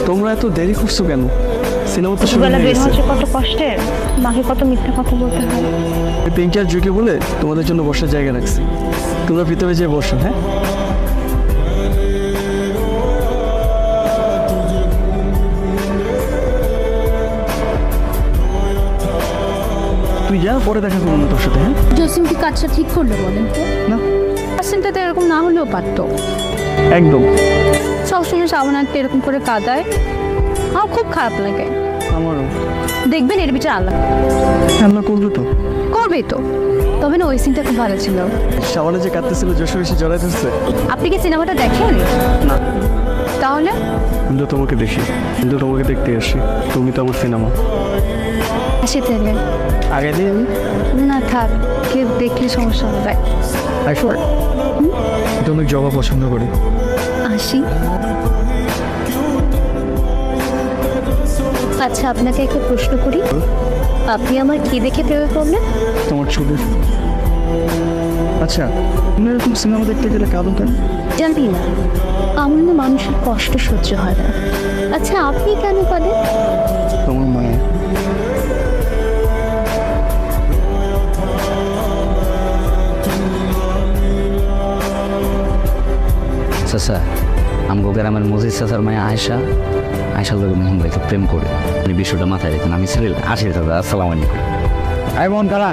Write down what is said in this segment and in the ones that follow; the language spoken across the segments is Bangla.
তোমরা এত দেরি করছো কেন? সিনেমা তো শুরু বেলা হয়ে বের গেছে। হচ্ছে কত কষ্টের, মাকে কত মিথ্যা কথা বলতে হয়। পিঙ্কি আর জুকে বলে তোমাদের জন্য বসার জায়গা রাখছি, তোমরা ভিতরে যেয়ে বসো। হ্যাঁ, তুই যা, পরে দেখা করবো না তোর সাথে। হ্যাঁ, জসিম কি কাজটা ঠিক করলো বলেন তো? না পার্সেন্টটা এরকম না হলেও পারতো। একদম। সবসময় সাবানাকে এরকম করে কাঁদায়, আমার খুব খারাপ লাগে। আমারও। দেখবেন এর বিচার আল্লাহ রান্না করলো তো, করবেই তো। তবে না ওই সিনটা খুব ভালো ছিল। সাবানে যে কাঁদতেছিল যশোর এসে জড়াই ধরছে। আপনি কি সিনেমাটা দেখেন? না, তাহলে কিন্তু তোমাকে দেখি, কিন্তু তোমাকে দেখতে আসি। তুমি তো আমার সিনেমা। আসি তাহলে। আগে দিই আমি। না থাক, কেউ দেখলে সমস্যা হবে। আইফোন তুমি জবা পছন্দ করি। আসি। আচ্ছা, আপনাকে একটা প্রশ্ন করি, আপনি আমার কি দেখে প্রেমে পড়লেন? তোমার ছবি। আচ্ছা, তুমি এরকম সিনেমা দেখতে গেলে কাঁদো কেন? জানি না, আমার না মানুষের কষ্ট সহ্য হয় না। আচ্ছা, আপনি কেন কাঁদেন? তোমার মায়ের। চাচা, আমগো গ্রামের মজিদ চাচার মায়া আয়সা লোক মোহন ভাইকে প্রেম করে এই বিষয়টা মাথায় রেখেন। আমি ছিল আসি চাচা, আসসালামু আলাইকুম। আই মন কারা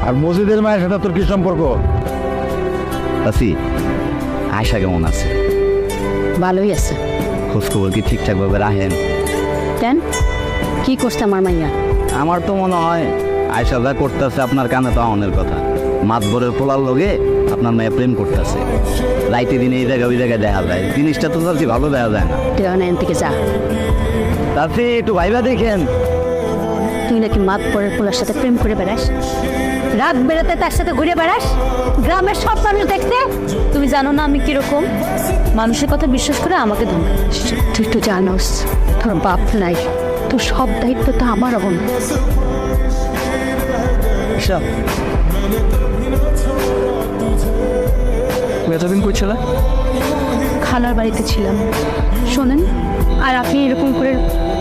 আর মসজিদের মায়ের সাথে তোর কি সম্পর্ক? চাচি, আয়সা কেমন আছে? ভালোই আছে। খোঁজখবর কি ঠিকঠাকভাবে রাখেন? কেন, কি করছে আমার মাইয়া? আমার তো মনে হয় আয়সা যা করতেছে আপনার কানে তো অনের কথা। মাতবরের পোলার লগে আপনার মেয়ে প্রেম করতেছে, রাইতে দিনে এই জায়গায় ওই জায়গায় দেখা যায়। জিনিসটা তো চাচ্ছি ভালো দেখা যায় না। তুই এখান থেকে যা। চাচি একটু ভাইবা দেখেন। তুই নাকি মাত পরের পোলার সাথে প্রেম করে বেড়াস, রাত বেড়াতে তার সাথে ঘুরে বেড়াস, গ্রামের সব মানুষ দেখতে। তুমি জানো না আমি কিরকম মানুষের কথা বিশ্বাস করে আমাকে ধমক। তুই তো জানোস তোর বাপ নাই, তোর সব দায়িত্ব তো আমার অবন। ঈশা, তুমি এতদিন করছিলে? খালার বাড়িতে ছিলাম। শোনেন, আর আপনি এরকম করে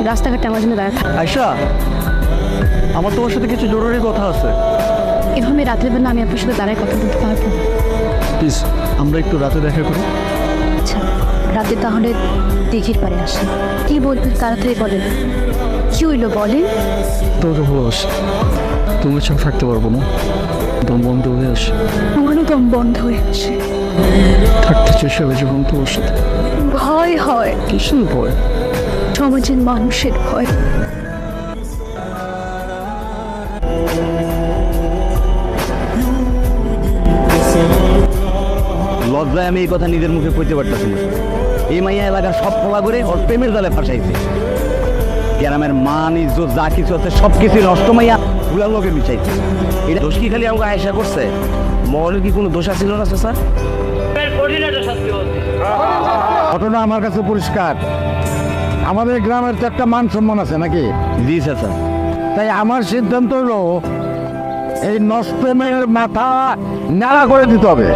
রাস্তাঘাটে আমার জন্য দাঁড়া থাক। আয়শা, আমার তোমার সাথে কিছু জরুরি কথা আছে। এভাবে রাতের বেলা আমি আপনার সাথে দাঁড়ায় কথা বলতে পারবো? প্লিজ, আমরা একটু রাতে দেখা করি। আচ্ছা, রাতে তাহলে দিঘির পাড়ে আসেন। কি বলবেন তাড়াতাড়ি বলেন। কি হইলো বলেন? তোমাকে ভালোবাসি, তুমি ছাড়া থাকতে পারবো না। দম বন্ধ হয়ে আসে, আমারও দম বন্ধ হয়ে আসে। থাকতে চেষ্টা হয়ে যখন তোমার সাথে। ভয় হয়, কিসের ভয়? সমাজের মানুষের ভয়। লজ্জায় আমি এই কথা নিজের মুখে কইতে পারতেছি না। এই মাইয়া এলাকার সব পোলা করে ওর প্রেমের জালে ফাঁসাইছে। গ্রামের মান ইজ্জত যা কিছু আছে সব কিছু নষ্ট মাইয়া ভুলার লোকে মিশাইছে। এটা দোষ কি খালি আমাকে আয়সা করছে? মহলের কি কোনো দোষ ছিল না স্যার? ঘটনা আমার কাছে পরিষ্কার। আমাদের গ্রামের তো একটা মান সম্মান আছে নাকি? জি স্যার। তাই আমার সিদ্ধান্ত হলো এই নষ্ট মেয়ের মাথা নাড়া করে দিতে হবে।